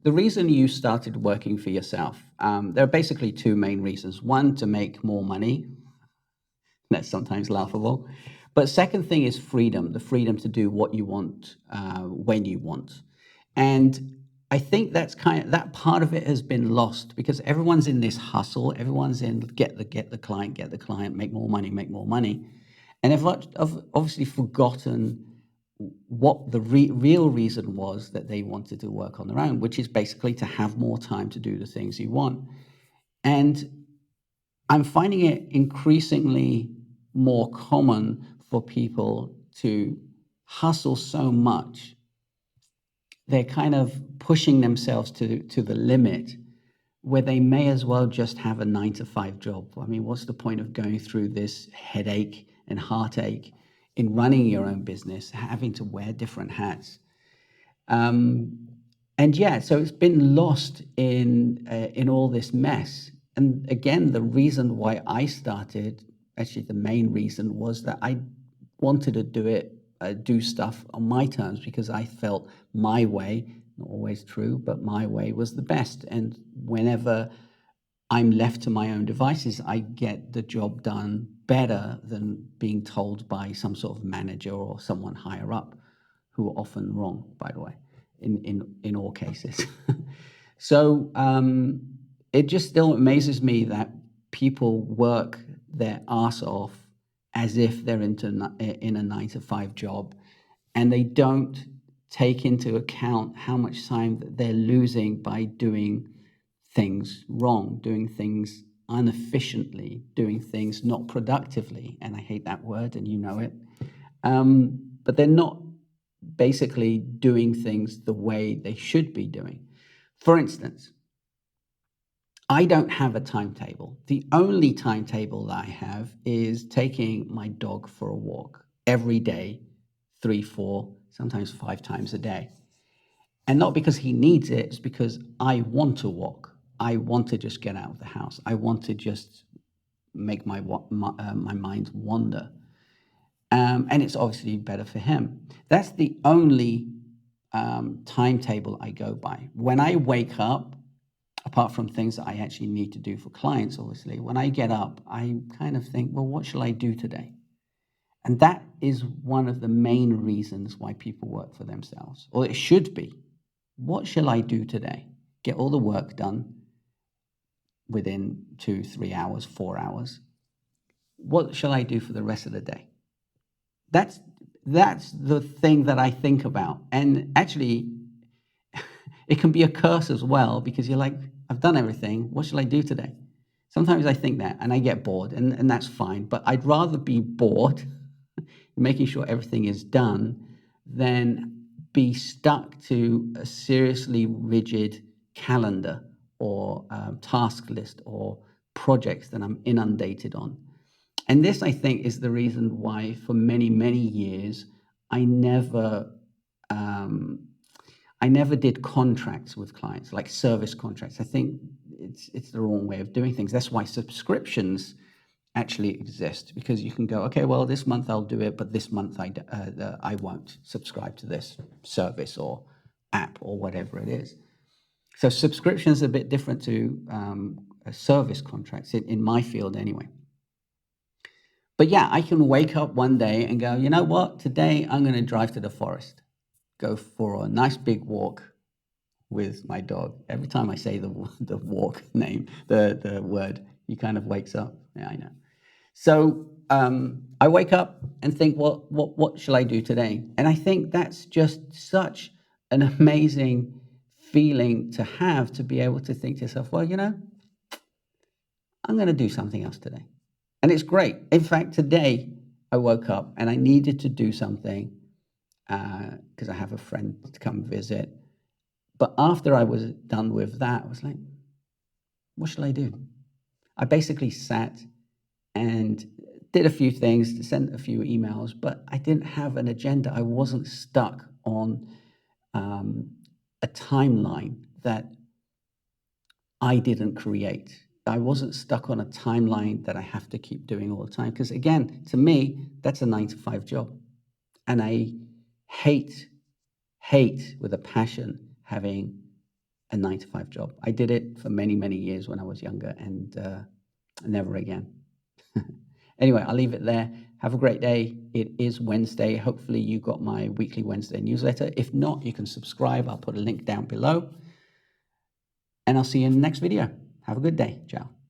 the reason you started working for yourself, there are basically two main reasons. One, to make more money. That's sometimes laughable. But second thing is freedom, the freedom to do what you want, when you want. And I think that's that part of it has been lost because everyone's in this hustle. Everyone's in get the client, make more money, make more money. And I've obviously forgotten what the real reason was that they wanted to work on their own, which is basically to have more time to do the things you want. And I'm finding it increasingly more common for people to hustle so much. They're kind of pushing themselves to the limit where they may as well just have a 9 to 5 job. I mean, what's the point of going through this headache and heartache in running your own business, having to wear different hats? And yeah, so it's been lost in all this mess. And again, the reason why I started, actually the main reason, was that I wanted to do stuff on my terms because I felt my way, not always true, but my way was the best. And whenever I'm left to my own devices, I get the job done better than being told by some sort of manager or someone higher up, who are often wrong, by the way, in all cases. So it just still amazes me that people work their ass off as if they're in a 9 to 5 job, and they don't take into account how much time that they're losing by doing things wrong, doing things inefficiently, doing things not productively. And I hate that word, and you know it. But they're not basically doing things the way they should be doing. For instance, I don't have a timetable. The only timetable that I have is taking my dog for a walk every day, 3, 4, sometimes 5 times a day. And not because he needs it, it's because I want to walk. I want to just get out of the house. I want to just make my mind wander. And it's obviously better for him. That's the only timetable I go by. When I wake up, apart from things that I actually need to do for clients, obviously, when I get up, I kind of think, well, what shall I do today? And that is one of the main reasons why people work for themselves, or it should be. What shall I do today? Get all the work done within 2, 3 hours, 4 hours. What shall I do for the rest of the day? That's the thing that I think about. And actually, it can be a curse as well, because you're like, I've done everything. What shall I do today? Sometimes I think that, and I get bored, and that's fine. But I'd rather be bored, making sure everything is done, than be stuck to a seriously rigid calendar or task list or projects that I'm inundated on. And this, I think, is the reason why for many, many years, I never did contracts with clients, like service contracts. I think it's the wrong way of doing things. That's why subscriptions actually exist, because you can go, okay, well, this month I'll do it, but this month I won't subscribe to this service or app or whatever it is. So subscriptions are a bit different to service contracts in my field anyway. But yeah, I can wake up one day and go, you know what? Today I'm going to drive to the forest, go for a nice big walk with my dog. Every time I say the walk name, the word, he kind of wakes up. Yeah, I know. So I wake up and think, well, what shall I do today? And I think that's just such an amazing feeling to have, to be able to think to yourself, well, you know, I'm going to do something else today. And it's great. In fact, today I woke up and I needed to do something because I have a friend to come visit. But after I was done with that, I was like, what shall I do? I basically sat and did a few things, sent a few emails, but I didn't have an agenda. I wasn't stuck on a timeline that I didn't create. I wasn't stuck on a timeline that I have to keep doing all the time. Because again, to me, that's a 9 to 5 job. And I hate with a passion having a 9 to 5 job. I did it for many, many years when I was younger, and never again. Anyway, I'll leave it there. Have a great day. It is Wednesday. Hopefully you got my weekly Wednesday newsletter. If not, you can subscribe. I'll put a link down below. And I'll see you in the next video. Have a good day. Ciao.